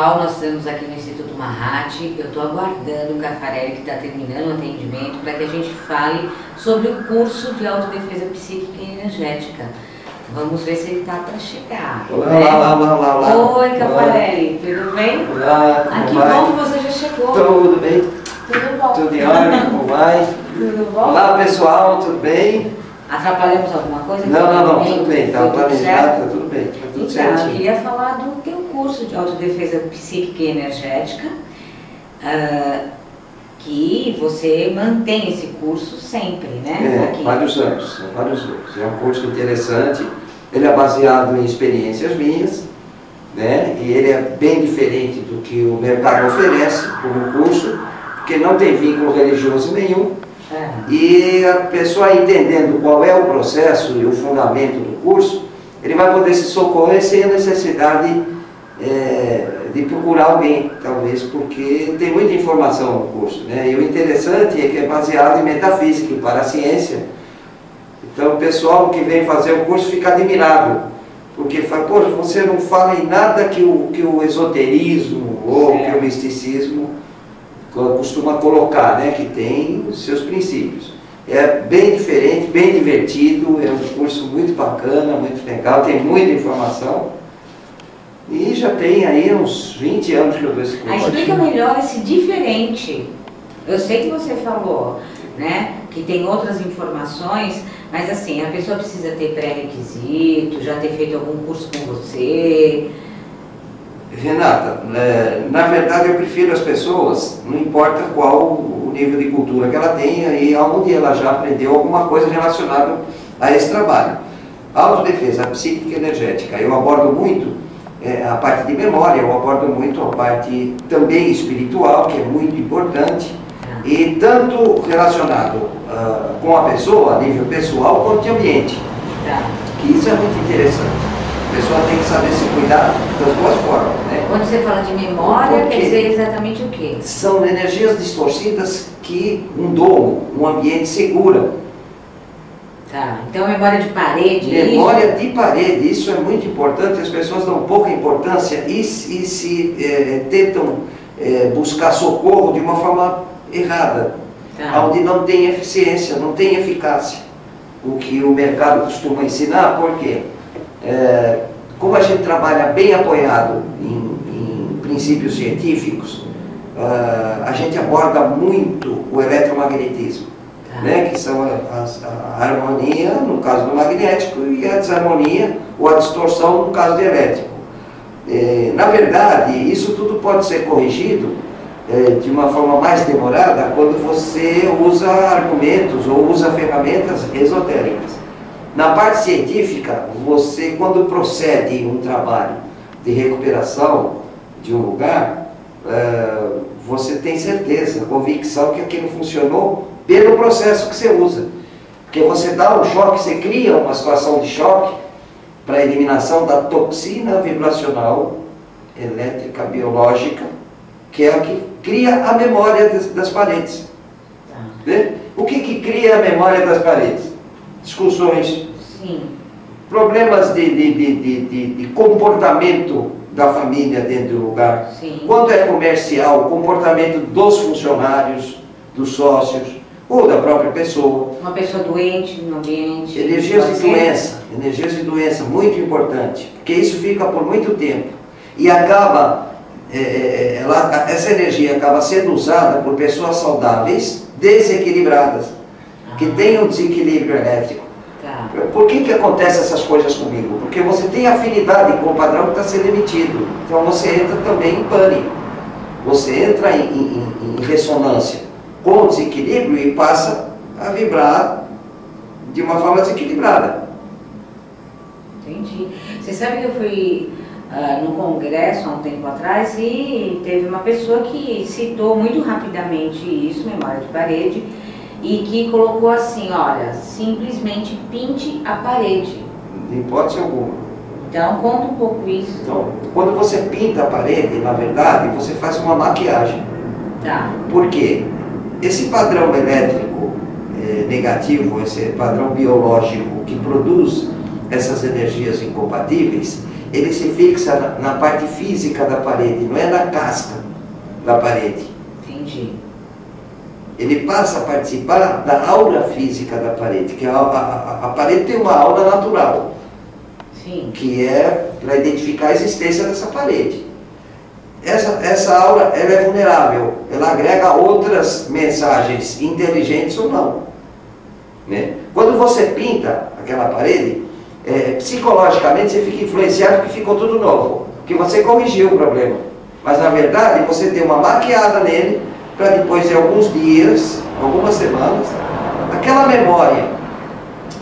pessoal, nós estamos aqui no Instituto Mahat. Eu estou aguardando o Caffarelli, que está terminando o atendimento, para que a gente fale sobre o curso de autodefesa psíquica e energética. Vamos ver se ele está para chegar. Olá, né? olá. Oi, Caffarelli, tudo bem? Olá, como que vai? bom que você já chegou. Tudo bem? Tudo bom. Tudo em ordem, como vai? Tudo bom? Olá, pessoal, tudo bem? Atrapalhamos alguma coisa? Não, tudo bem, está Foi tudo planejado, certo? está tudo bem, está tudo Então, certinho. eu queria falar do teu curso de autodefesa psíquica e energética, que você mantém esse curso sempre, né? Aqui. Vários anos. É um curso interessante, ele é baseado em experiências minhas, né? E ele é bem diferente do que o mercado oferece como curso, porque não tem vínculo religioso nenhum. E a pessoa entendendo qual é o processo e o fundamento do curso, ele vai poder se socorrer sem a necessidade de procurar alguém, talvez, porque tem muita informação no curso, né? E o interessante é que é baseado em metafísica, em paraciência. Então o pessoal que vem fazer o curso fica admirado, porque fala, pô, você não fala em nada que o esoterismo ou que o misticismo costuma colocar, né, que tem os seus princípios. É bem diferente, bem divertido, é um curso muito bacana, muito legal, tem muita informação. E já tem aí uns 20 anos que eu dou esse curso. Explica melhor esse diferente. Eu sei que você falou, né, que tem outras informações, mas assim, a pessoa precisa ter pré-requisito, já ter feito algum curso com você. Renata, na verdade eu prefiro as pessoas, não importa qual o nível de cultura que ela tenha e aonde ela já aprendeu alguma coisa relacionada a esse trabalho. A autodefesa, a psíquica e energética, eu abordo muito a parte de memória, eu abordo muito a parte também espiritual, que é muito importante, e tanto relacionado com a pessoa, a nível pessoal, quanto de ambiente, que isso é muito interessante. A pessoa tem que saber se cuidar das duas formas, né? Quando você fala de memória, quer dizer exatamente o quê? São energias distorcidas que um domo, um ambiente segura. Então memória de parede. Memória de parede, isso é muito importante, as pessoas dão pouca importância e tentam buscar socorro de uma forma errada, onde não tem eficiência, não tem eficácia. O que o mercado costuma ensinar, por quê? Como a gente trabalha bem apoiado em princípios científicos, a gente aborda muito o eletromagnetismo, né, que são a harmonia no caso do magnético e a desarmonia ou a distorção no caso do elétrico. Na verdade, isso tudo pode ser corrigido de uma forma mais demorada quando você usa argumentos ou usa ferramentas esotéricas. Na parte científica, você, quando procede um trabalho de recuperação de um lugar, você tem certeza, convicção que aquilo funcionou pelo processo que você usa. Porque você dá um choque, você cria uma situação de choque para a eliminação da toxina vibracional elétrica biológica, que é a que cria a memória das paredes. Né? O que cria a memória das paredes? Discussões, problemas de comportamento da família dentro do lugar. Quando é comercial, o comportamento dos funcionários, dos sócios ou da própria pessoa. Uma pessoa doente no ambiente. Energias de doença, muito importante, porque isso fica por muito tempo e acaba, essa energia acaba sendo usada por pessoas saudáveis, desequilibradas, que têm um desequilíbrio elétrico. Por que acontece essas coisas comigo? Porque você tem afinidade com o padrão que está sendo emitido. Então você entra também em pânico. Você entra em ressonância com o desequilíbrio e passa a vibrar de uma forma desequilibrada. Entendi. Você sabe que eu fui no congresso há um tempo atrás e teve uma pessoa que citou muito rapidamente isso, memória de parede, e que colocou assim, olha, simplesmente pinte a parede. De hipótese alguma. Então, conta um pouco isso. Então, quando você pinta a parede, na verdade, você faz uma maquiagem. Por quê? Esse padrão elétrico negativo, esse padrão biológico que produz essas energias incompatíveis, ele se fixa na parte física da parede, não é na casca da parede. Entendi. Ele passa a participar da aura física da parede, que a parede tem uma aura natural. Sim. Que é para identificar a existência dessa parede. Essa aura, ela é vulnerável, ela agrega outras mensagens inteligentes ou não. Né? Quando você pinta aquela parede, psicologicamente você fica influenciado porque ficou tudo novo, porque você corrigiu o problema. Mas na verdade você tem uma maquiada nele para depois de alguns dias, algumas semanas, aquela memória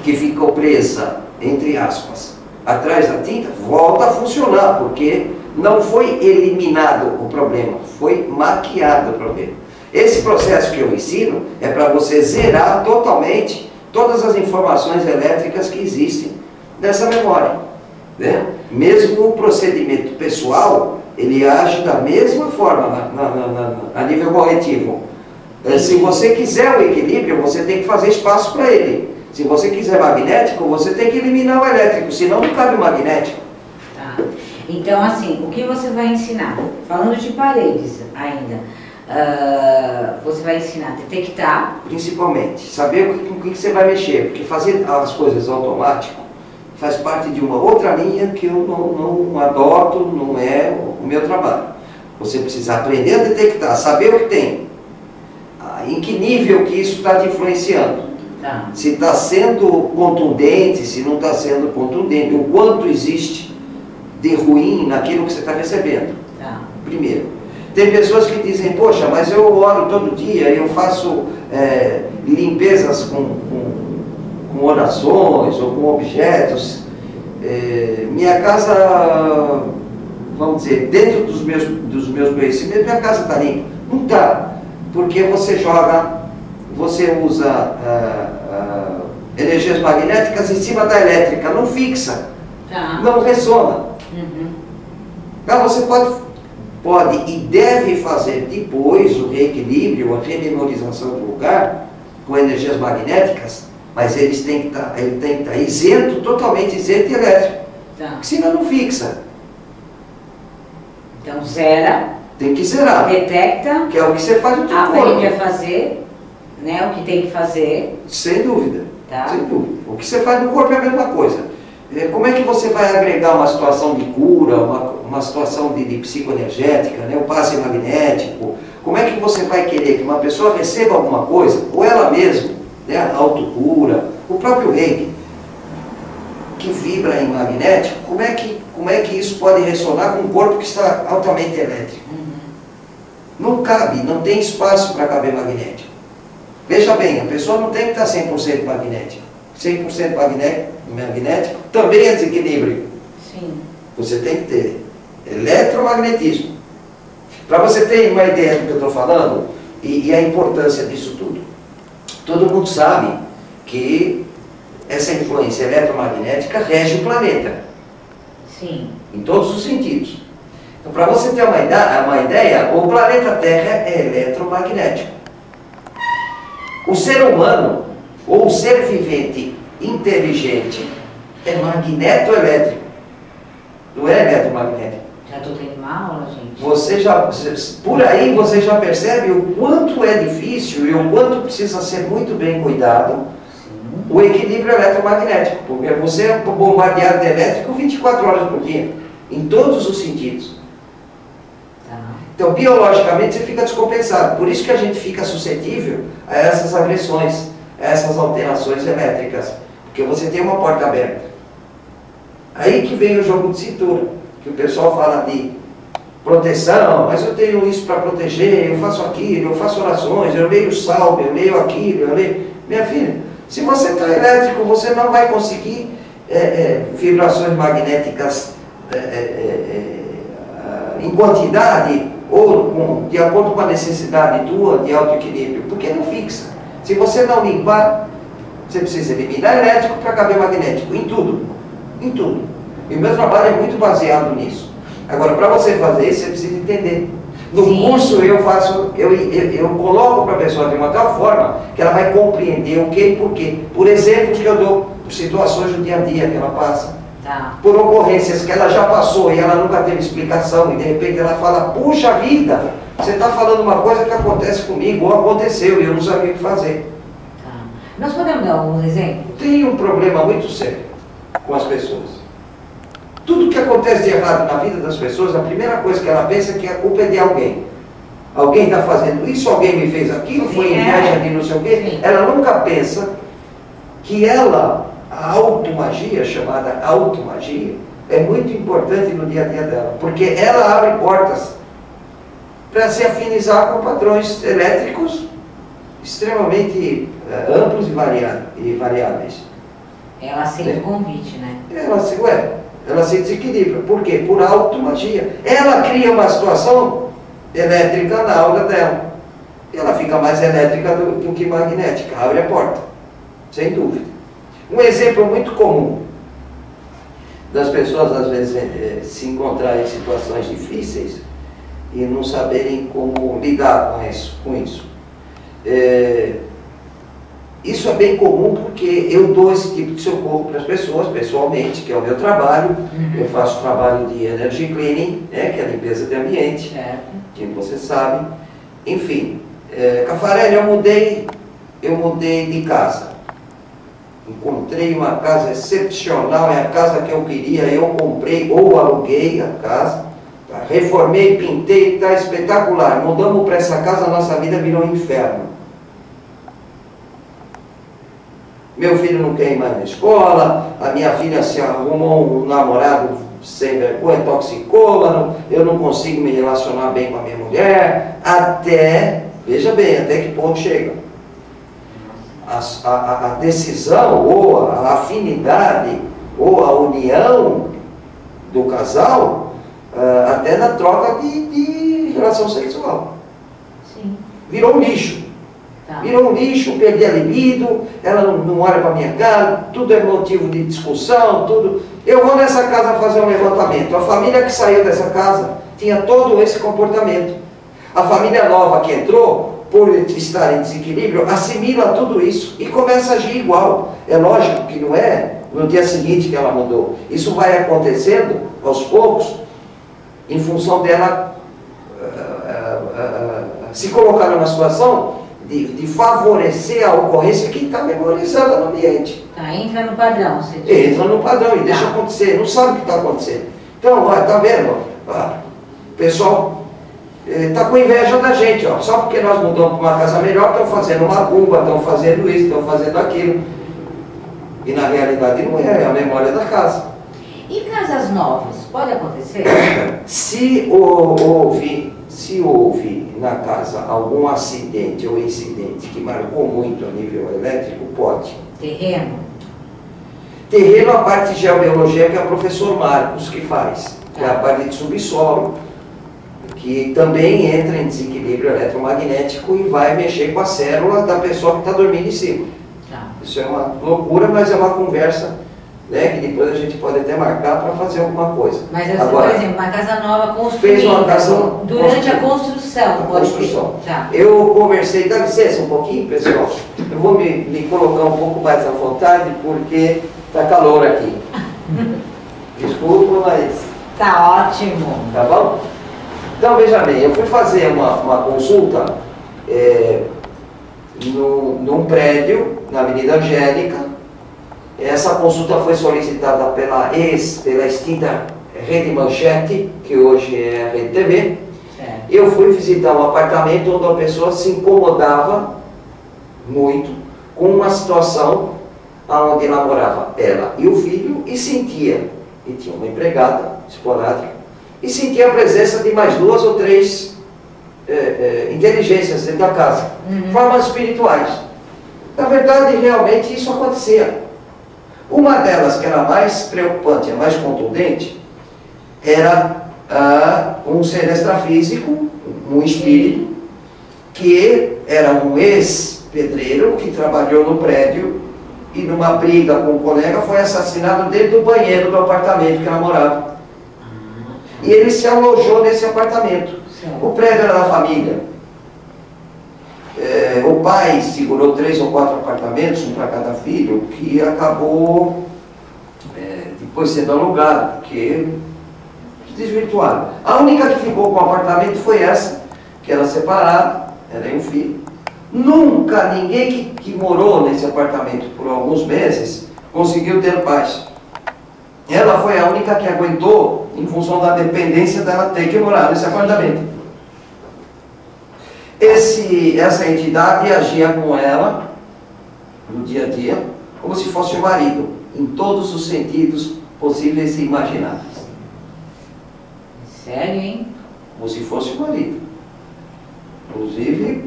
que ficou presa, entre aspas, atrás da tinta, volta a funcionar, porque não foi eliminado o problema, foi maquiado o problema. Esse processo que eu ensino é para você zerar totalmente todas as informações elétricas que existem nessa memória. Né? Mesmo o procedimento pessoal, ele age da mesma forma a nível corretivo. Se você quiser o equilíbrio, você tem que fazer espaço para ele. Se você quiser magnético, você tem que eliminar o elétrico, senão não cabe o magnético. Tá. Então, assim, o que você vai ensinar? Falando de paredes ainda, você vai ensinar a detectar. Principalmente, saber com o que você vai mexer, porque fazer as coisas automático faz parte de uma outra linha que eu não adoto, não é o meu trabalho. Você precisa aprender a detectar, saber o que tem, em que nível que isso está te influenciando. Tá. Se está sendo contundente, se não está sendo contundente, o quanto existe de ruim naquilo que você está recebendo. Tá. Primeiro. Tem pessoas que dizem, poxa, mas eu oro todo dia, eu faço limpezas com orações ou com objetos. Minha casa, vamos dizer, dentro dos meus conhecimentos, minha casa está limpa. Não está, porque você usa energias magnéticas em cima da elétrica, não fixa, Tá. não ressona. Uhum. Então você pode e deve fazer depois o reequilíbrio, a rememorização do lugar com energias magnéticas, mas ele tem que estar isento, totalmente isento de elétrico, Tá. senão não fixa. Então, zera, Tem que zerar, detecta, que é o que você faz no teu aprende a corpo, fazer, né, o que tem que fazer. sem dúvida, Tá. sem dúvida. O que você faz no corpo é a mesma coisa. Como é que você vai agregar uma situação de cura, uma situação de psicoenergética, né, o passe magnético? Como é que você vai querer que uma pessoa receba alguma coisa, ou ela mesma, né, a autocura, o próprio reiki, que vibra em magnético, como é que isso pode ressonar com um corpo que está altamente elétrico? Uhum. Não cabe, não tem espaço para caber magnético. Veja bem, a pessoa não tem que estar 100% magnético. 100% magnético também é desequilíbrio. Sim. Você tem que ter eletromagnetismo. Para você ter uma ideia do que eu estou falando e a importância disso tudo. Todo mundo sabe que essa influência eletromagnética rege o planeta. Sim. Em todos os sentidos. Então, para você ter uma ideia, o planeta Terra é eletromagnético. O ser humano, ou o ser vivente inteligente, é magnetoelétrico. Não é eletromagnético. Já estou tendo uma aula, gente. Por aí você já percebe o quanto é difícil e o quanto precisa ser muito bem cuidado o equilíbrio eletromagnético, porque você é bombardeado de elétrico 24 horas por dia, em todos os sentidos. Tá. Então, biologicamente, você fica descompensado. Por isso que a gente fica suscetível a essas agressões, a essas alterações elétricas, porque você tem uma porta aberta. Aí que vem o jogo de cintura, que o pessoal fala de proteção, mas eu tenho isso para proteger, eu faço aquilo, eu faço orações, eu leio salve, eu leio aquilo, eu leio... Minha filha, se você está elétrico, você não vai conseguir vibrações magnéticas em quantidade ou de acordo com a necessidade tua de autoequilíbrio, porque não fixa. Se você não limpar, você precisa eliminar elétrico para caber magnético, em tudo, em tudo. E o meu trabalho é muito baseado nisso. Agora, para você fazer isso, você precisa entender. No curso eu coloco para a pessoa de uma tal forma que ela vai compreender o que e por quê. Por exemplos que eu dou, por situações do dia a dia que ela passa. Tá. Por ocorrências que ela já passou e ela nunca teve explicação, e de repente ela fala, puxa vida, você está falando uma coisa que acontece comigo, ou aconteceu, e eu não sabia o que fazer. Tá. Nós podemos dar alguns exemplos? Tem um problema muito sério com as pessoas. Tudo que acontece de errado na vida das pessoas, a primeira coisa que ela pensa é que a culpa é de alguém. Alguém está fazendo isso, alguém me fez aquilo, foi inveja de não sei o quê. Sim. Ela nunca pensa que ela, a automagia, chamada automagia, é muito importante no dia a dia dela, porque ela abre portas para se afinizar com padrões elétricos extremamente amplos e variáveis. Ela aceita o convite, né? Ela se desequilibra. Por quê? Por automagia. Ela cria uma situação elétrica na aura dela. E ela fica mais elétrica do que magnética. Abre a porta. Sem dúvida. Um exemplo muito comum das pessoas, às vezes, se encontrarem em situações difíceis e não saberem como lidar com isso. Isso é bem comum porque eu dou esse tipo de socorro para as pessoas, pessoalmente, que é o meu trabalho. Eu faço trabalho de energy cleaning, né, que é a limpeza de ambiente, que você sabe. Enfim, Caffarelli, eu mudei de casa. Encontrei uma casa excepcional, é a casa que eu queria, eu comprei ou aluguei a casa. Reformei, pintei, está espetacular. Mudamos para essa casa, a nossa vida virou um inferno. Meu filho não quer ir mais na escola, a minha filha se arrumou um namorado sem vergonha, toxicômano, eu não consigo me relacionar bem com a minha mulher, veja bem, até que ponto chega. A decisão, ou a afinidade, ou a união do casal, até na troca de relação sexual. Sim. Virou um lixo. Virou um lixo, perdi a libido, ela não olha para minha cara, tudo é motivo de discussão, tudo. Eu vou nessa casa fazer um levantamento. A família que saiu dessa casa tinha todo esse comportamento. A família nova que entrou, por estar em desequilíbrio, assimila tudo isso e começa a agir igual. É lógico que não é no dia seguinte que ela mudou. Isso vai acontecendo aos poucos, em função dela se colocar numa situação de favorecer a ocorrência que está memorizada no ambiente. Entra no padrão. Você diz. Entra no padrão e deixa acontecer, não sabe o que está acontecendo. Então, olha, tá vendo? O pessoal está com inveja da gente, ó. Só porque nós mudamos para uma casa melhor, estão fazendo uma culpa, estão fazendo isso, estão fazendo aquilo. E na realidade não é a memória da casa. E casas novas, pode acontecer? Se houve na casa algum acidente ou incidente que marcou muito a nível elétrico, pode. Terreno? Terreno, a parte de geobiologia, que é o professor Marcos que faz. É a parte de subsolo, que também entra em desequilíbrio eletromagnético e vai mexer com a célula da pessoa que está dormindo em cima. Isso é uma loucura, mas é uma conversa, né, que depois a gente pode até marcar para fazer alguma coisa. Mas agora, por exemplo, uma casa nova construída, fez uma casa durante a construção, pode ter. Eu conversei, dá licença um pouquinho, pessoal, eu vou me colocar um pouco mais à vontade, porque está calor aqui. Desculpa, mas... Tá ótimo. Tá bom? Então, veja bem, eu fui fazer uma consulta num prédio, na Avenida Angélica. Essa consulta foi solicitada pela extinta Rede Manchete, que hoje é a Rede TV. Eu fui visitar um apartamento onde a pessoa se incomodava muito com uma situação onde ela morava, ela e o filho, e sentia, e tinha uma empregada esporádica, e sentia a presença de mais 2 ou 3 inteligências dentro da casa, formas espirituais. Na verdade, realmente isso acontecia. Uma delas, que era mais preocupante, a mais contundente, era um ser extrafísico, um espírito, que era um ex-pedreiro que trabalhou no prédio e numa briga com um colega foi assassinado dentro do banheiro do apartamento que ela morava. E ele se alojou nesse apartamento. O prédio era da família. O pai segurou 3 ou 4 apartamentos, um para cada filho, que acabou, foi sendo alugado, porque desvirtuaram. A única que ficou com o apartamento foi essa, que era separada, ela e um filho. Nunca ninguém que morou nesse apartamento por alguns meses conseguiu ter paz. Ela foi a única que aguentou em função da dependência dela ter que morar nesse apartamento. Essa entidade agia com ela no dia a dia como se fosse o marido, em todos os sentidos possíveis e imagináveis. Sério, hein? Como se fosse o marido. Inclusive,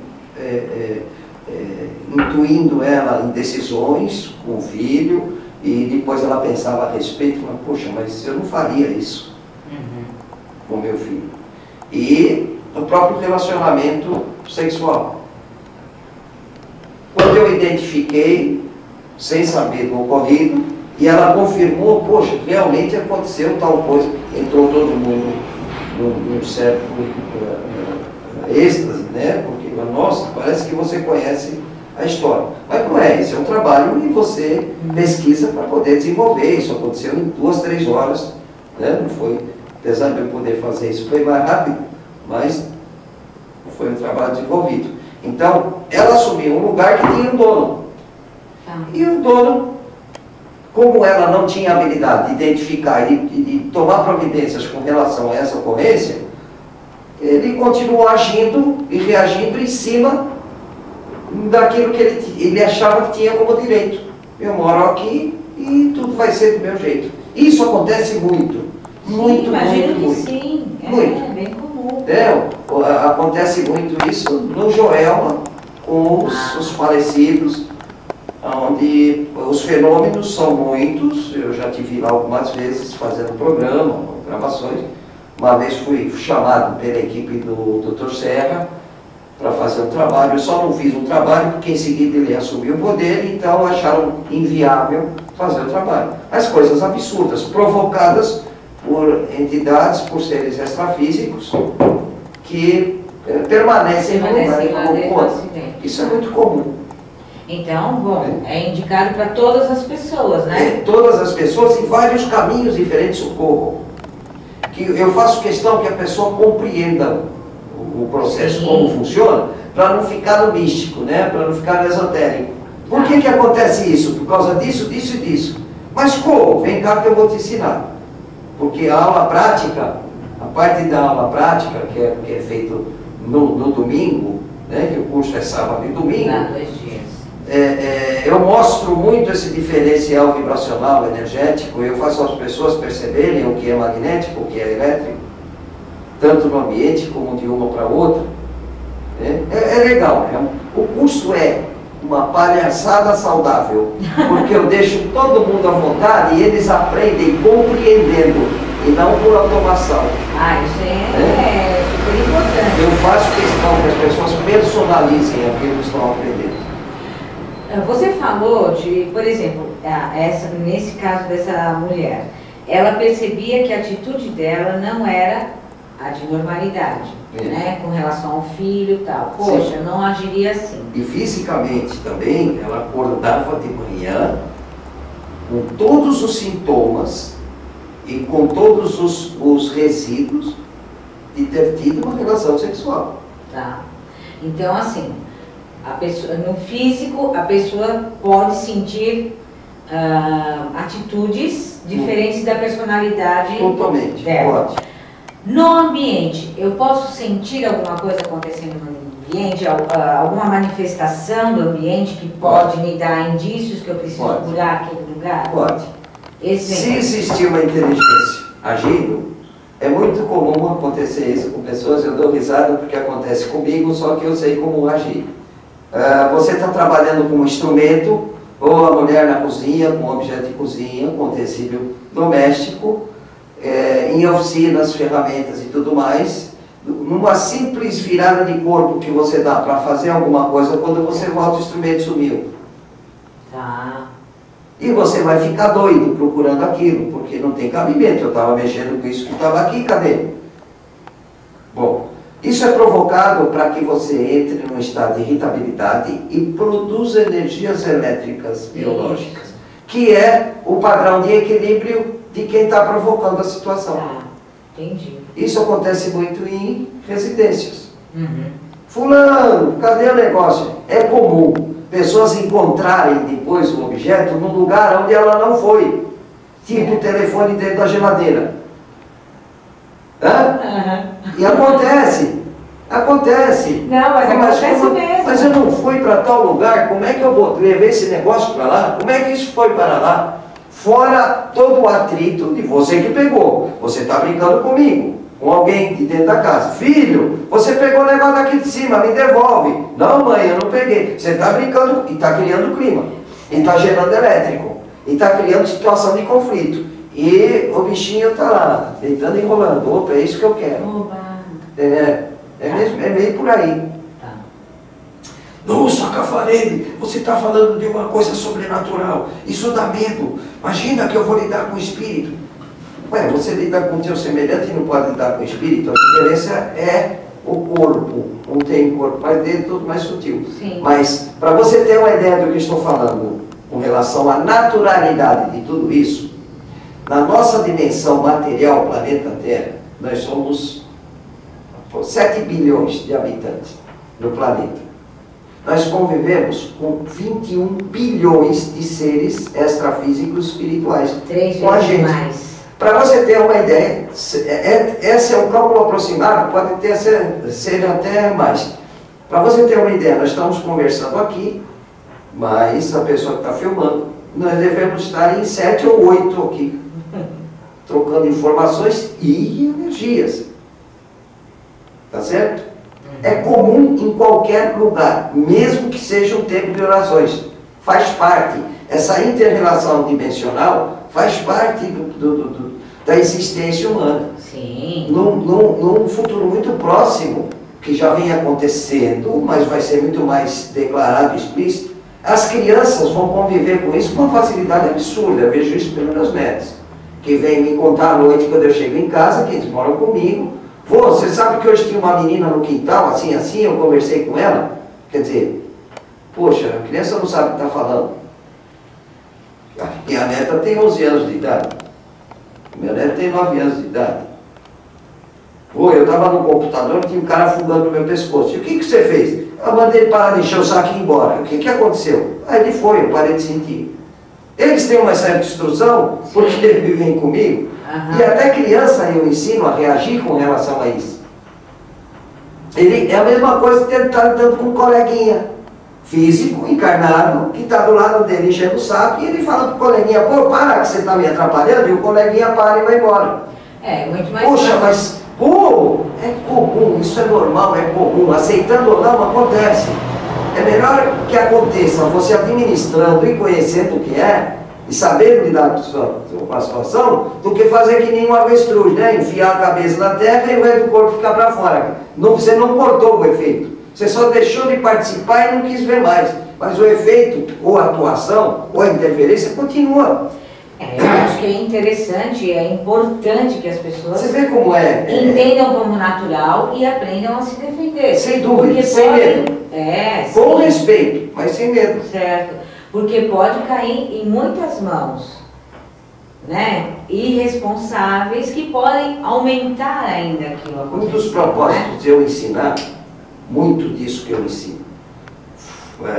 intuindo ela em decisões com o filho, e depois ela pensava a respeito, falava, poxa, mas eu não faria isso com meu filho. E o próprio relacionamento sexual. Quando eu identifiquei, sem saber do ocorrido, e ela confirmou, poxa, realmente aconteceu tal coisa, entrou todo mundo num certo êxtase, né? Porque, nossa, parece que você conhece a história. Mas não é, isso é um trabalho e você pesquisa para poder desenvolver. Isso aconteceu em 2, 3 horas, né? Não foi, apesar de eu poder fazer isso, foi mais rápido, mas foi um trabalho desenvolvido. Então, ela assumiu um lugar que tinha um dono. E o dono, como ela não tinha habilidade de identificar e de tomar providências com relação a essa ocorrência, ele continuou agindo e reagindo em cima daquilo que ele achava que tinha como direito. Eu moro aqui e tudo vai ser do meu jeito. Isso acontece muito. Muito, imagino muito, que muito. sim. Muito. É bem comum. Acontece muito isso no Joelma, com os falecidos, onde os fenômenos são muitos. Eu já tive lá algumas vezes fazendo programa, gravações. Uma vez fui chamado pela equipe do Dr. Serra para fazer um trabalho. Eu só não fiz um trabalho porque em seguida ele assumiu o poder, então acharam inviável fazer o trabalho. As coisas absurdas, provocadas por entidades, por seres extrafísicos que permanecem no lugar como conta. Isso é muito comum. Então, bom, é indicado para todas as pessoas, né? Todas as pessoas e vários caminhos diferentes de socorro. Que eu faço questão que a pessoa compreenda o processo, sim, como funciona, para não ficar no místico, né? Para não ficar no esotérico. Por que acontece isso? Por causa disso, disso e disso. Mas como? Vem cá que eu vou te ensinar. Porque a aula prática, a parte da aula prática, que é feito no domingo, né? Que o curso é sábado e domingo, 2 dias. Eu mostro muito esse diferencial vibracional energético. Eu faço as pessoas perceberem o que é magnético, o que é elétrico, tanto no ambiente como de uma para outra. É legal. O curso é uma palhaçada saudável, porque eu deixo todo mundo à vontade e eles aprendem compreendendo e não por automação. Isso é super importante. Eu faço questão que as pessoas personalizem aquilo que estão aprendendo. Você falou de, por exemplo, nesse caso dessa mulher, ela percebia que a atitude dela não era a de normalidade, né, com relação ao filho e tal. Poxa, sim, eu não agiria assim. E fisicamente também, ela acordava de manhã com todos os sintomas e com todos os resíduos de ter tido uma relação sexual. Tá. Então, assim, a pessoa, no físico, a pessoa pode sentir atitudes diferentes da personalidade totalmente dela. Pode. No ambiente, eu posso sentir alguma coisa acontecendo no ambiente, alguma manifestação do ambiente que pode me dar indícios que eu preciso curar aquele lugar? Pode. Se existir uma inteligência agindo, é muito comum acontecer isso com pessoas. Eu dou risada porque acontece comigo, só que eu sei como agir. Você está trabalhando com um instrumento, ou a mulher na cozinha, com um objeto de cozinha, com utensílio doméstico, em oficinas, ferramentas e tudo mais, numa simples virada de corpo que você dá para fazer alguma coisa, quando você volta o instrumento sumiu. Tá. E você vai ficar doido procurando aquilo, porque não tem cabimento. Eu estava mexendo com isso que estava aqui, cadê? Bom, isso é provocado para que você entre num estado de irritabilidade e produza energias elétricas biológicas, que é o padrão de equilíbrio de quem está provocando a situação. Tá, entendi. Isso acontece muito em residências. Uhum. Fulano, cadê o negócio? É comum pessoas encontrarem depois o objeto num lugar onde ela não foi. Tipo o telefone dentro da geladeira. Hã? Uhum. E acontece. Acontece. Não, mas acontece mesmo. Mas eu não fui para tal lugar, como é que eu levei esse negócio para lá? Como é que isso foi para lá? Fora todo o atrito de você que pegou. Você está brincando comigo, com alguém de dentro da casa. Filho, você pegou o negócio daqui de cima, me devolve. Não, mãe, eu não peguei. Você está brincando e está criando clima. E está gerando elétrico. E está criando situação de conflito. E o bichinho está lá, deitando e enrolando. Opa, é isso que eu quero. Oba. É meio por aí. Tá. Nossa, Cafarelli, você está falando de uma coisa sobrenatural. Isso dá medo. Imagina que eu vou lidar com o espírito. Ué, você lida com o teu semelhante e não pode lidar com o espírito. A diferença é o corpo. Um tem corpo mais dentro, outro mais sutil. Sim. Mas, para você ter uma ideia do que estou falando com relação à naturalidade de tudo isso, na nossa dimensão material, planeta Terra, nós somos 7 bilhões de habitantes no planeta. Nós convivemos com 21 bilhões de seres extrafísicos espirituais 3 com a vezes gente. mais. Para você ter uma ideia, esse é um cálculo aproximado, pode ser até mais. Para você ter uma ideia, nós estamos conversando aqui, mas a pessoa que está filmando, nós devemos estar em 7 ou 8 aqui, trocando informações e energias. Tá certo? É comum em qualquer lugar, mesmo que seja um tempo de orações. Faz parte. Essa inter-relação dimensional faz parte da existência humana. Sim. Num futuro muito próximo, que já vem acontecendo, mas vai ser muito mais declarado e explícito, as crianças vão conviver com isso com uma facilidade absurda. Eu vejo isso pelos meus netos, que vêm me contar à noite quando eu chego em casa, que eles moram comigo. Vô, você sabe que hoje tinha uma menina no quintal, assim, eu conversei com ela? Quer dizer, poxa, a criança não sabe o que está falando. Minha neta tem 11 anos de idade. Meu neto tem 9 anos de idade. Vô, eu estava no computador e tinha um cara fungando no meu pescoço. E o que você fez? Eu mandei ele parar de encher o saco e ir embora. O que aconteceu? Aí ele foi, eu parei de sentir. Eles têm uma certa instrução, porque eles vivem comigo. Uhum. E até criança eu ensino a reagir com relação a isso. É a mesma coisa que ele está lidando com um coleguinha físico, encarnado, que está do lado dele enchendo o saco, e ele fala para o coleguinha, pô, para que você está me atrapalhando, e o coleguinha para e vai embora. É, muito mais Poxa, mas, pô, é comum, isso é normal, é comum, aceitando ou não, acontece. É melhor que aconteça você administrando e conhecendo o que é, e sabendo lidar com a situação, do que fazer que nem um avestruz, né? Enfiar a cabeça na terra e o resto do corpo ficar para fora. Você não cortou o efeito. Você só deixou de participar e não quis ver mais. Mas o efeito, ou a atuação, ou a interferência continua. Eu acho que é interessante, é importante que as pessoas Você vê como entendam como natural e aprendam a se defender. Sem dúvida, sem medo. Com respeito, mas sem medo. Certo. Porque pode cair em muitas mãos, né? Irresponsáveis que podem aumentar ainda aquilo. Um dos propósitos de eu ensinar, muito disso que eu ensino,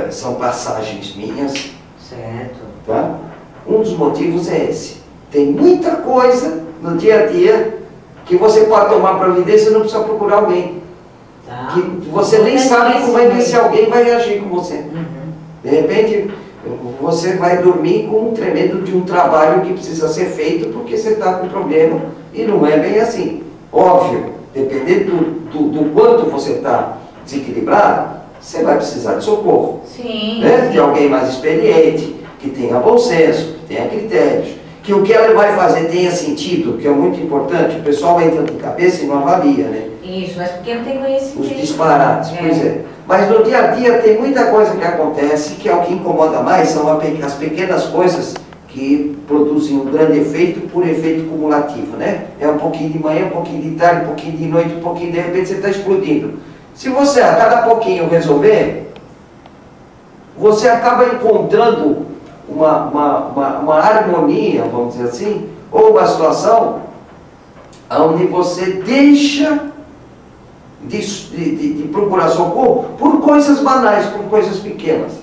são passagens minhas. Certo. Tá? Um dos motivos é esse. Tem muita coisa no dia a dia que você pode tomar providência e não precisa procurar alguém. Tá. Que você nem sabe como é que esse alguém vai reagir com você. Uhum. De repente, você vai dormir com um tremendo de um trabalho que precisa ser feito porque você está com problema e não é bem assim. Óbvio, dependendo do quanto você está desequilibrado, você vai precisar de socorro. Sim, né? sim. De alguém mais experiente, que tenha bom senso, que tenha critérios, que o que ela vai fazer tenha sentido, que é muito importante. O pessoal vai entrando de cabeça e não avalia, né? Isso, mas porque não tem conhecimento. Os disparates, pois é. Mas no dia a dia tem muita coisa que acontece que é o que incomoda mais, são as pequenas coisas que produzem um grande efeito por efeito cumulativo, né? É um pouquinho de manhã, um pouquinho de tarde, um pouquinho de noite, um pouquinho de repente você está explodindo. Se você a cada pouquinho resolver, você acaba encontrando uma harmonia, vamos dizer assim, Ou uma situação onde você deixa de procurar socorro por coisas banais, por coisas pequenas.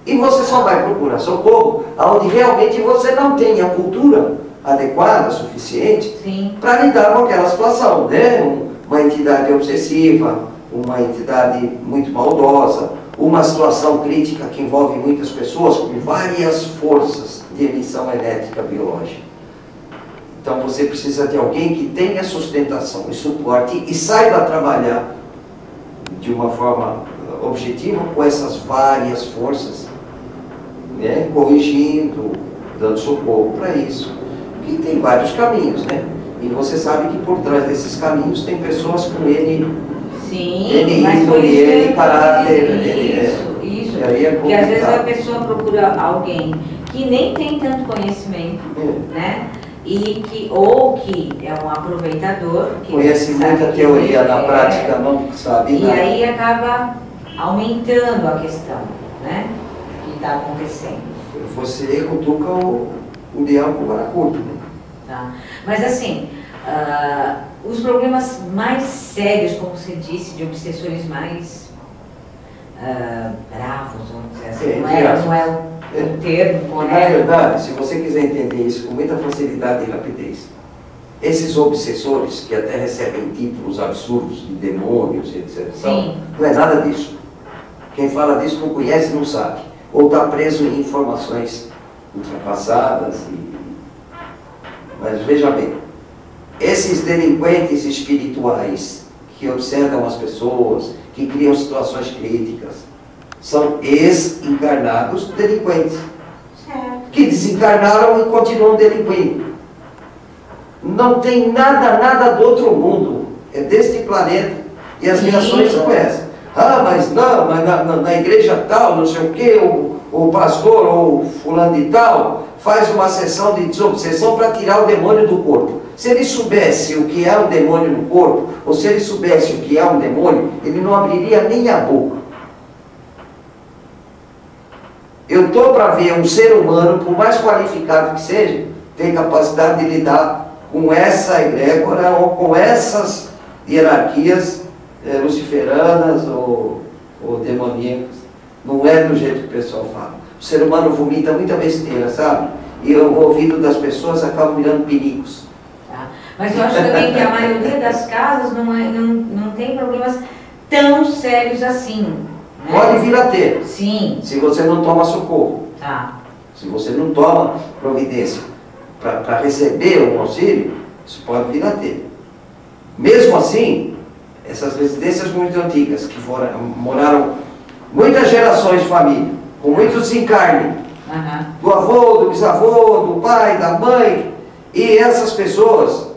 E você só vai procurar socorro onde realmente você não tem a cultura adequada, suficiente, para lidar com aquela situação, né? Uma entidade obsessiva, uma entidade muito maldosa, uma situação crítica que envolve muitas pessoas com várias forças de emissão elétrica biológica. Então você precisa de alguém que tenha sustentação e suporte e saiba trabalhar de uma forma objetiva com essas várias forças, né? Corrigindo, dando socorro para isso. E tem vários caminhos, né? E você sabe que por trás desses caminhos tem pessoas com N índole, N caráter. Isso. E aí é porque às vezes a pessoa procura alguém que nem tem tanto conhecimento, né? Ou que é um aproveitador, que conhece muita teoria, na prática não sabe nada. E aí acaba aumentando a questão, né? Que está acontecendo. Você cutuca o leão com vara curta, né? Tá. Mas assim, os problemas mais sérios, como você disse, de obsessores mais bravos, vamos dizer assim, não é o termo correto. Na verdade, se você quiser entender isso com muita facilidade e rapidez, esses obsessores, que até recebem títulos absurdos de demônios, etc., não é nada disso. Quem fala disso não conhece, não sabe. Ou está preso em informações ultrapassadas. Mas veja bem, esses delinquentes espirituais que observam as pessoas, que criam situações críticas, são ex-encarnados delinquentes, que desencarnaram e continuam delinquindo. Não tem nada do outro mundo, é deste planeta, e as reações são essas. Mas não, mas na igreja tal, não sei o quê, o pastor ou fulano de tal faz uma sessão de desobsessão para tirar o demônio do corpo. Se ele soubesse o que é um demônio no corpo, ou se ele soubesse o que é um demônio, ele não abriria nem a boca. Eu estou para ver um ser humano, por mais qualificado que seja, ter capacidade de lidar com essa egrégora ou com essas hierarquias luciferanas ou demoníacas. Não é do jeito que o pessoal fala. O ser humano vomita muita besteira, sabe? E o ouvido das pessoas acaba virando perigos. Mas eu acho também que a maioria das casas não tem problemas tão sérios assim. Né? Pode vir a ter. Sim. Se você não toma socorro. Se você não toma providência para receber um auxílio, isso pode vir a ter. Mesmo assim, essas residências muito antigas, que moraram muitas gerações de família, com muito desencarne, do avô, do bisavô, do pai, da mãe, e essas pessoas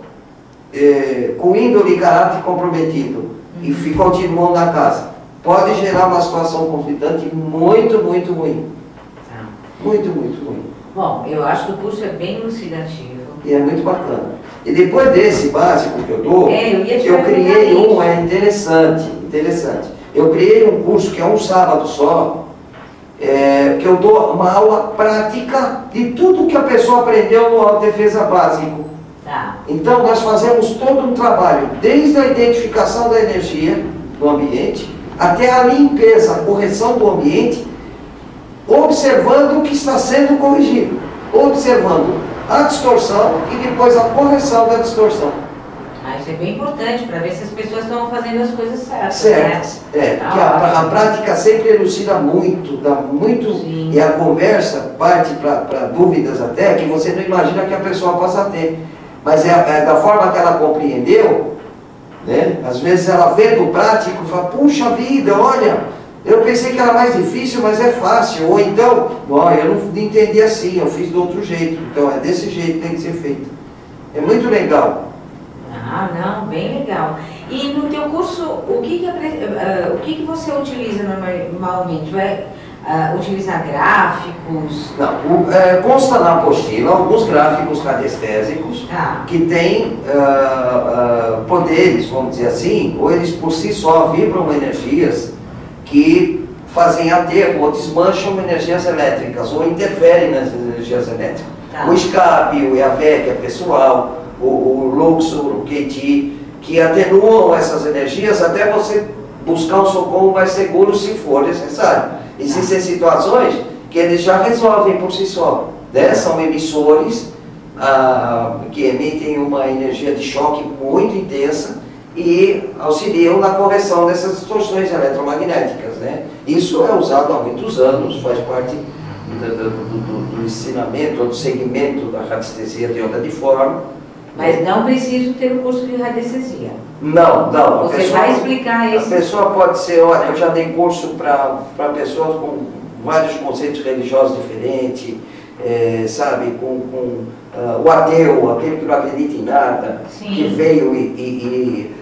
com índole e caráter comprometido e continuam na casa, pode gerar uma situação conflitante muito ruim. Muito ruim. Bom, eu acho que o curso é bem elucidativo. E é muito bacana. E depois desse básico que eu dou, eu criei interessante. Eu criei um curso que é um sábado só, que eu dou uma aula prática de tudo que a pessoa aprendeu no autodefesa básico. Então nós fazemos todo um trabalho, desde a identificação da energia do ambiente, até a limpeza, a correção do ambiente, observando o que está sendo corrigido, observando a distorção e depois a correção da distorção. Isso é bem importante para ver se as pessoas estão fazendo as coisas certas. Porque a prática sempre elucida muito, dá muito, e a conversa parte para dúvidas até que você não imagina que a pessoa possa ter. Mas é da forma que ela compreendeu, né? Às vezes ela vê do prático e fala, puxa vida, olha, eu pensei que era mais difícil, mas é fácil. Ou então, eu não entendi assim, eu fiz do outro jeito. Então é desse jeito que tem que ser feito. É muito legal. Não, bem legal. E no teu curso, o que você utiliza normalmente? Vai utilizar gráficos? Não, consta na apostila alguns gráficos radiestésicos que têm poderes, vamos dizer assim, ou eles por si só vibram energias que fazem aterro ou desmancham energias elétricas ou interferem nas energias elétricas. O escape, o EAV, que é pessoal, o Luxor, o QT, que atenuam essas energias até você buscar um socorro mais seguro se for necessário. Existem situações que eles já resolvem por si só, né? São emissores que emitem uma energia de choque muito intensa e auxiliam na correção dessas distorções eletromagnéticas, né? Isso é usado há muitos anos, faz parte do ensinamento ou do segmento da radiestesia de onda de forma. Mas não preciso ter o curso de radiestesia. Não. Você vai explicar isso. A pessoa pode ser, olha, eu já dei curso para pessoas com vários conceitos religiosos diferentes, sabe, com o ateu, aquele que não acredita em nada, sim, que veio e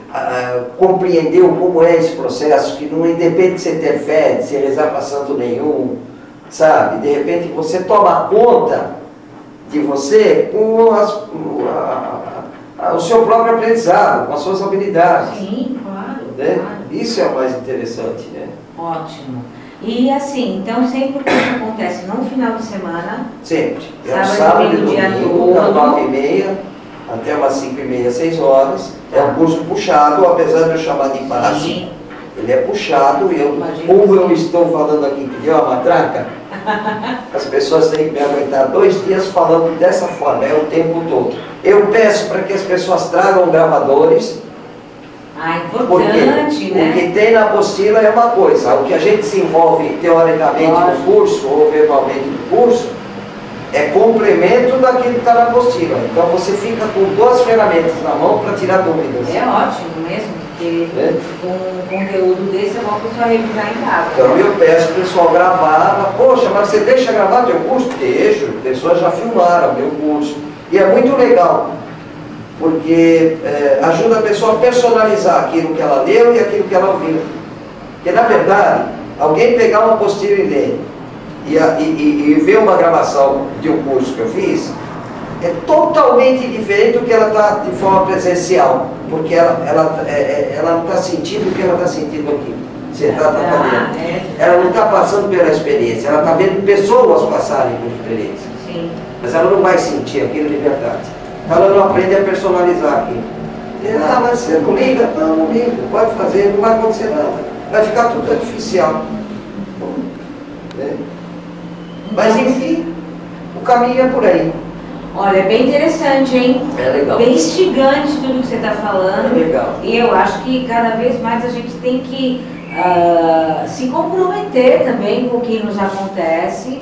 compreendeu como é esse processo, que não independe de você ter fé, de você rezar para santo nenhum, sabe, de repente você toma conta de você com o seu próprio aprendizado, com as suas habilidades. Sim, claro, né? Claro. Isso é o mais interessante, né? Ótimo. E assim, então sempre que isso acontece no final de semana? Sempre. Sábado e domingo, das 9h30 até umas 5h30, 6 horas. É um curso puxado, apesar de eu chamar de passe. Ele é puxado e como eu estou falando aqui que deu uma matraca, as pessoas têm que me aguentar 2 dias falando dessa forma, é o tempo todo. Eu peço para que as pessoas tragam gravadores. Importante, porque né? O que tem na apostila é uma coisa, o que a gente se envolve teoricamente no curso ou verbalmente no curso é complemento daquilo que está na apostila. Então você fica com 2 ferramentas na mão para tirar dúvidas. É ótimo mesmo, porque com um conteúdo desse é bom para pessoa revisar em casa. Então eu peço o pessoal gravar, poxa, mas você deixa gravar teu curso? Deixo, pessoas já filmaram meu curso. E é muito legal, porque ajuda a pessoa a personalizar aquilo que ela leu e aquilo que ela ouviu. Porque na verdade, alguém pegar uma apostila e ler, e ver uma gravação de um curso que eu fiz, é totalmente diferente do que ela está de forma presencial, porque ela não está sentindo o que ela está sentindo aqui, sentada na cadeira. Ela não está passando pela experiência, ela está vendo pessoas passarem por experiência. Sim. Mas ela não vai sentir aquilo de verdade. Ela não aprende a personalizar aquilo. Mas você não liga? Não liga, pode fazer, não vai acontecer nada. Vai ficar tudo artificial. Mas enfim, o caminho é por aí. Olha, é bem interessante, hein? É legal. Bem instigante tudo que você está falando. É legal. E eu acho que cada vez mais a gente tem que se comprometer também com o que nos acontece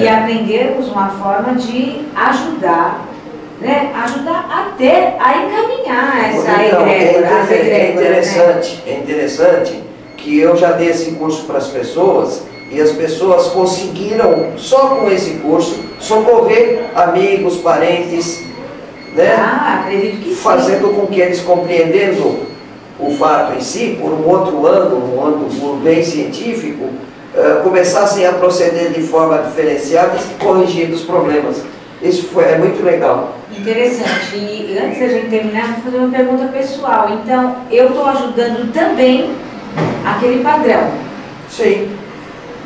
e aprendermos uma forma de ajudar, né? Ajudar até a encaminhar essa egrégora. É interessante que eu já dei esse curso para as pessoas e as pessoas conseguiram, só com esse curso, socorrer amigos, parentes, né? Acredito que fazendo com que eles, compreendendo o fato em si, por um outro ângulo, um ângulo bem científico, começassem a proceder de forma diferenciada e corrigindo os problemas. Isso é muito legal. Interessante. E antes da gente terminar, vou fazer uma pergunta pessoal. Então, eu estou ajudando também aquele padrão. Sim.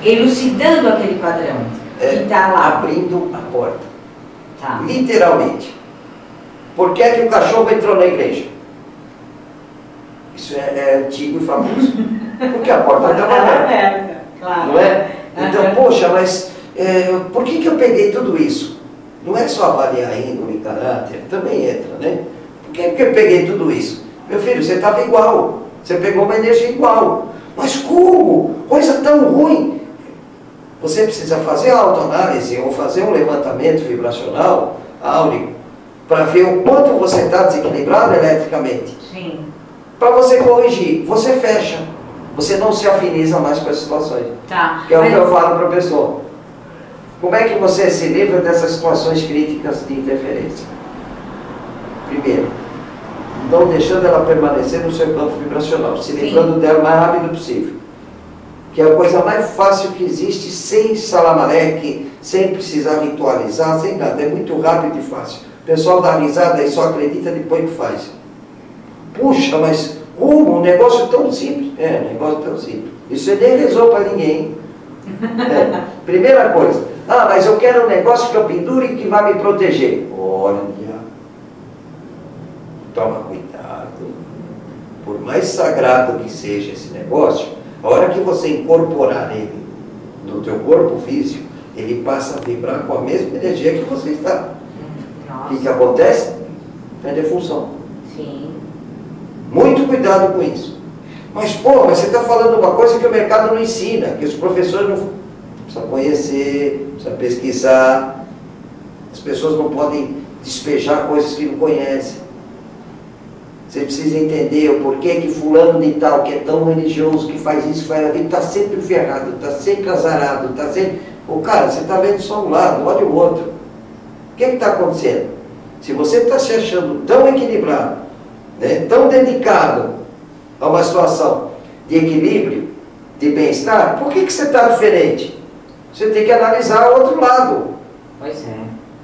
Elucidando aquele padrão que está lá. Abrindo a porta. Tá. Literalmente. Por que é que o cachorro entrou na igreja? Isso é antigo e famoso. Porque a porta estava aberta. Claro. Não é? Então, poxa, mas por que eu peguei tudo isso? Não é só avaliar índole, caráter, também entra, né? Por que eu peguei tudo isso? Meu filho, você estava igual. Você pegou uma energia igual. Mas como? Coisa tão ruim. Você precisa fazer a autoanálise ou fazer um levantamento vibracional áurico para ver o quanto você está desequilibrado eletricamente. Sim. Para você corrigir, você fecha. Você não se afiniza mais com as situações. Tá. Que é o que eu falo para a pessoa. Como é que você se livra dessas situações críticas de interferência? Primeiro, não deixando ela permanecer no seu campo vibracional, se livrando dela o mais rápido possível. Que é a coisa mais fácil que existe, sem salamaleque, sem precisar ritualizar, sem nada. É muito rápido e fácil. O pessoal dá risada e só acredita depois que faz. Puxa, mas como? Um negócio tão simples. Um negócio tão simples. Isso você nem rezou para ninguém. Primeira coisa, Ah, mas eu quero um negócio que eu pendure e que vai me proteger. Olha, toma cuidado. Por mais sagrado que seja esse negócio, a hora que você incorporar ele no teu corpo físico, ele passa a vibrar com a mesma energia que você está. O que acontece? Perde a função. Sim. Muito cuidado com isso. Mas, pô, mas você está falando uma coisa que o mercado não ensina, que os professores não precisam conhecer, precisam pesquisar. As pessoas não podem despejar coisas que não conhecem. Você precisa entender o porquê que fulano de tal, que é tão religioso, que faz isso, faz aquilo, está sempre ferrado, está sempre azarado, está sempre... Pô, cara, você está vendo só um lado, olha o outro. O que está acontecendo? Se você está se achando tão equilibrado, né, tão dedicado a uma situação de equilíbrio, de bem-estar, por que você está diferente? Você tem que analisar o outro lado. Pois é.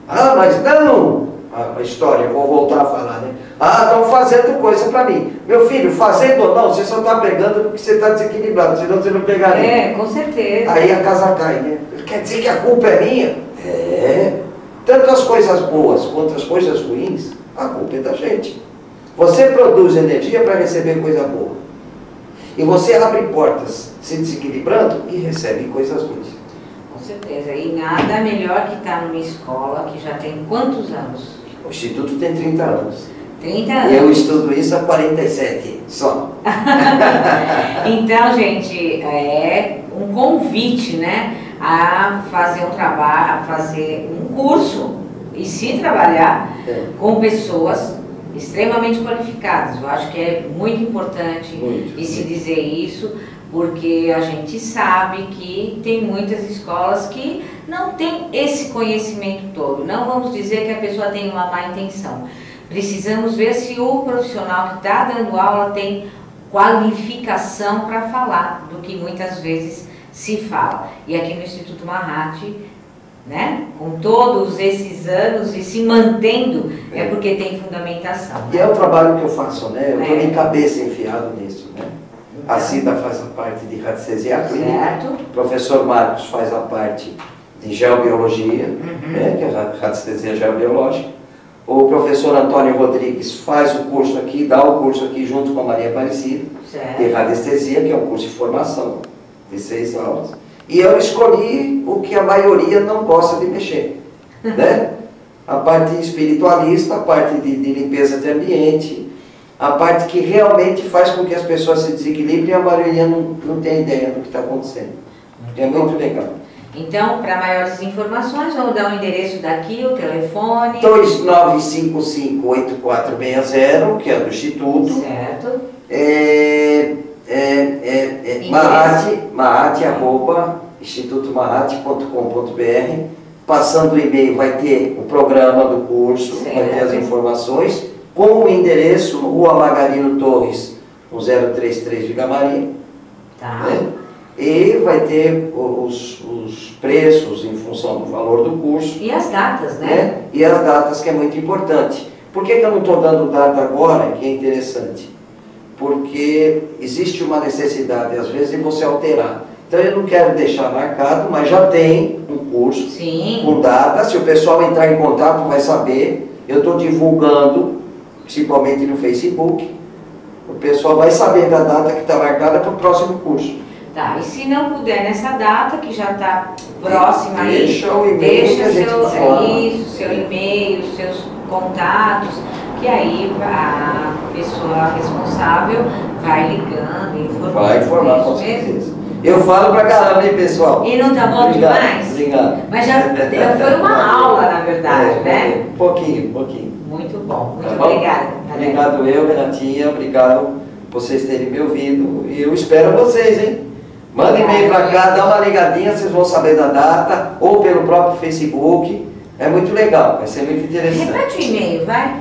Ah, mas não! A história, eu vou voltar a falar, né? Ah, estão fazendo coisa para mim. Meu filho, fazendo ou não, você só está pegando porque você está desequilibrado, senão você não pegaria. É, com certeza. Aí a casa cai, né? Quer dizer que a culpa é minha? É. Tanto as coisas boas quanto as coisas ruins, a culpa é da gente. Você produz energia para receber coisa boa. E você abre portas se desequilibrando e recebe coisas ruins. Com certeza. E nada melhor que estar numa escola que já tem quantos anos? O Instituto tem 30 anos. 30 anos. Eu estudo isso há 47 só. Então, gente, é um convite, né, a fazer um trabalho, a fazer um curso e se trabalhar com pessoas extremamente qualificadas. Eu acho que é muito importante se dizer isso, porque a gente sabe que tem muitas escolas que não têm esse conhecimento todo. Não vamos dizer que a pessoa tem uma má intenção. Precisamos ver se o profissional que está dando aula tem qualificação para falar do que muitas vezes se fala. E aqui no Instituto Mahat, né, com todos esses anos e se mantendo, é porque tem fundamentação. E é o trabalho que eu faço, né? Eu estou de cabeça enfiado nisso, né? Então, a Cida faz a parte de radiestesia clínica, o professor Marcos faz a parte de geobiologia, né, que é a radiestesia geobiológica. O professor Antônio Rodrigues faz o curso aqui, dá o curso aqui junto com a Maria Aparecida, de radiestesia, que é um curso de formação de 6 aulas. E eu escolhi o que a maioria não gosta de mexer, né? A parte espiritualista, a parte de limpeza de ambiente, a parte que realmente faz com que as pessoas se desequilibrem e a maioria não tem ideia do que está acontecendo. É muito legal. Então, para maiores informações, vamos dar o endereço daqui, o telefone. 2955-8460, que é do Instituto. Certo. Mahat@institutomahat.com.br. Passando o e-mail vai ter o programa do curso, vai ter as informações, com o endereço, Rua Margarino Torres, 1033 Vila Maria. Tá. Né? E vai ter os preços em função do valor do curso. E as datas, né? E as datas, que é muito importante. Por que eu não estou dando data agora, que é interessante? Porque existe uma necessidade, às vezes, de você alterar. Então eu não quero deixar marcado, mas já tem um curso com data. Se o pessoal entrar em contato vai saber. Eu estou divulgando, principalmente no Facebook. O pessoal vai saber da data que está marcada para o próximo curso. Tá, e se não puder nessa data, que já está próxima aí, deixa o e-mail, deixa seu e-mail, seus contatos, que aí a pessoa responsável vai ligando, informando. Vai informar com certeza. Eu falo pra caramba, hein, pessoal? E não tá bom demais? Obrigado. Mas já foi uma aula, na verdade, né? Pouquinho. Muito bom, muito Tá obrigada. Obrigado eu, Renatinha, obrigado vocês terem me ouvido. E eu espero vocês, hein? Manda e-mail para cá, dá uma ligadinha, vocês vão saber da data, ou pelo próprio Facebook. É muito legal, vai ser muito interessante. Repete o e-mail, vai.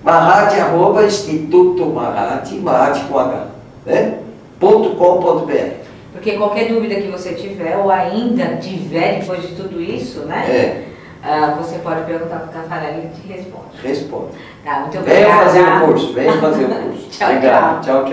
Mahat@Instituto Mahat, Mahat com H, né? .com.br. Porque qualquer dúvida que você tiver, ou ainda tiver depois de tudo isso, né? Você pode perguntar para o Tafarel e ele te responde. Responde. Tá, muito obrigada. Venha fazer o curso, venha fazer o curso. Tchau, obrigado. Tchau.